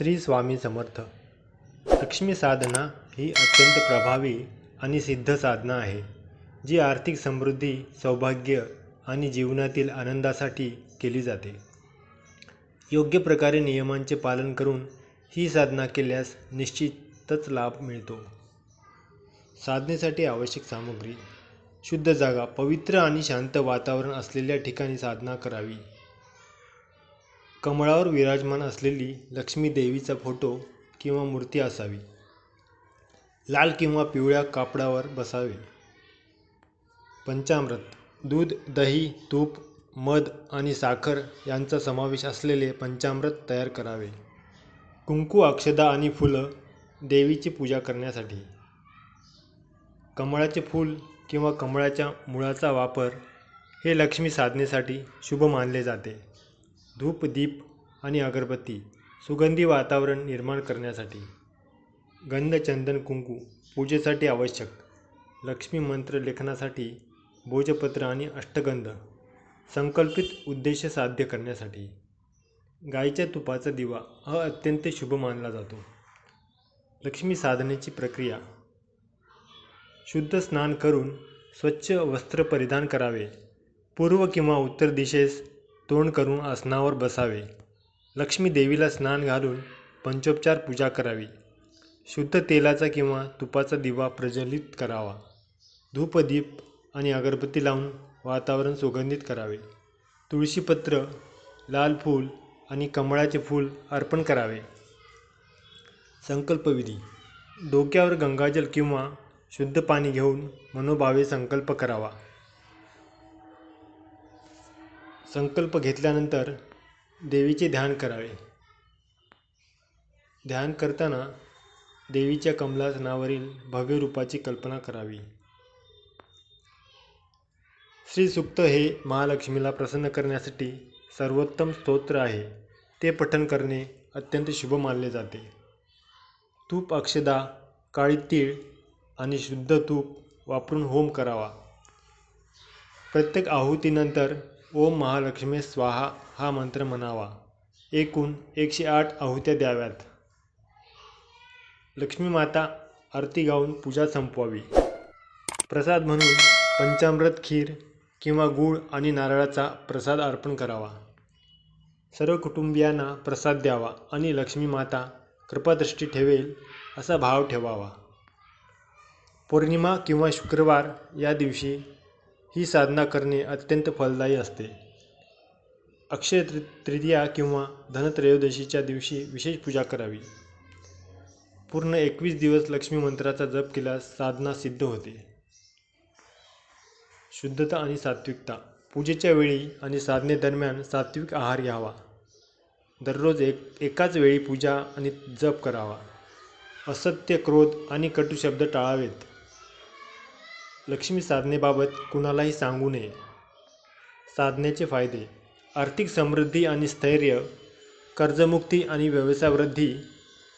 श्री स्वामी समर्थ. लक्ष्मी साधना ही अत्यंत प्रभावी आणि सिद्ध साधना आहे, जी आर्थिक समृद्धी, सौभाग्य आणि जीवनातील आनंदासाठी केली जाते. योग्य प्रकारे नियमांचे पालन करून ही साधना केल्यास निश्चितच लाभ मिळतो. साधनेसाठी आवश्यक सामग्री: शुद्ध जागा, पवित्र आणि शांत वातावरण असलेल्या ठिकाणी साधना करावी. कमळावर विराजमान असलेली लक्ष्मी देवीचा फोटो किंवा मूर्ती असावी. लाल किंवा पिवळ्या कापडावर बसावे. पंचामृत: दूध, दही, तूप, मध आणि साखर यांचा समावेश असलेले पंचामृत तयार करावे. कुंकू, अक्षता आणि फुलं देवीची पूजा करण्यासाठी. कमळाचे फूल किंवा कमळाच्या मुळाचा वापर हे लक्ष्मी साधनेसाठी शुभ मानले जाते. धूप, दीप आणि अगरबत्ती सुगंधी वातावरण निर्माण करण्यासाठी. गंध, चंदन, कुंकू पूजेसाठी आवश्यक. लक्ष्मी मंत्र लेखनासाठी भोजपत्र आणि अष्टगंध संकल्पित उद्देश साध्य करण्यासाठी. गाईच्या तुपाचा दिवा हा अत्यंत शुभ मानला जातो. लक्ष्मी साधनेची प्रक्रिया: शुद्ध स्नान करून स्वच्छ वस्त्र परिधान करावे. पूर्व किंवा उत्तर दिशेस तोंड करून आसनावर बसावे. लक्ष्मी देवीला स्नान घालून पंचोपचार पूजा करावी. शुद्ध तेलाचा किंवा तुपाचा दिवा प्रज्वलित करावा. धूप, दीप आणि अगरबत्ती लावून वातावरण सुगंधित करावे. तुळशीपत्र, लाल फूल आणि कमळाचे फूल अर्पण करावे. संकल्पविधी: डोक्यावर गंगाजल किंवा शुद्ध पाणी घेऊन मनोभावे संकल्प करावा. संकल्प घेतल्यानंतर देवीचे ध्यान करावे. ध्यान करताना देवीच्या कमलासनावरील भव्य रूपाची कल्पना करावी. श्री सूक्त हे महालक्ष्मीला प्रसन्न करण्यासाठी सर्वोत्तम स्तोत्र आहे. ते पठण करणे अत्यंत शुभ मानले जाते. तूप, अक्षता, काळी तीळ आणि शुद्ध तूप वापरून होम करावा. प्रत्येक आहुतीनंतर ओम महालक्ष्मी स्वाहा हा मंत्र म्हणावा. एकूण 108 आहुत्या द्याव्यात. लक्ष्मी माता आरती गाऊन पूजा संपवावी. प्रसाद म्हणून पंचामृत, खीर किंवा गूळ आणि नारळाचा प्रसाद अर्पण करावा. सर्व कुटुंबियांना प्रसाद द्यावा आणि लक्ष्मी माता कृपादृष्टी ठेवेल असा भाव ठेवावा. पौर्णिमा किंवा शुक्रवार या दिवशी ही साधना करणे अत्यंत फलदायी असते. अक्षय तृतीया किंवा धनत्रयोदशीच्या दिवशी विशेष पूजा करावी. पूर्ण 21 दिवस लक्ष्मी मंत्राचा जप केल्यास साधना सिद्ध होते. शुद्धता आणि सात्विकता: पूजेच्या वेळी आणि साधनेदरम्यान सात्विक आहार घ्यावा. दररोज एकाच वेळी पूजा आणि जप करावा. असत्य, क्रोध आणि कटू शब्द टाळावेत. लक्ष्मी साधनेबाबत कुणालाही सांगू नये. साधनेचे फायदे: आर्थिक समृद्धी आणि स्थैर्य, कर्जमुक्ती आणि व्यवसायवृद्धी,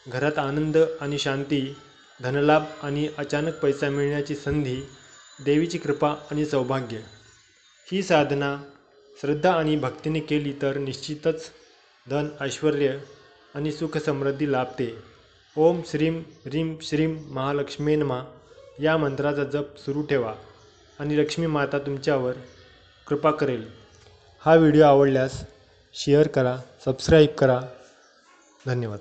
घरात आनंद आणि शांती, धनलाभ आणि अचानक पैसा मिळण्याची संधी, देवीची कृपा आणि सौभाग्य. ही साधना श्रद्धा आणि भक्तीने केली तर निश्चितच धन, ऐश्वर्य आणि सुख समृद्धी लाभते. ओम श्रीं ह्रीं श्रीं महालक्ष्मी नमः या मंत्राचा जप सुरू ठेवा आणि लक्ष्मी माता तुमच्यावर कृपा करेल. हा व्हिडिओ आवडल्यास शेअर करा, सबस्क्राईब करा. धन्यवाद.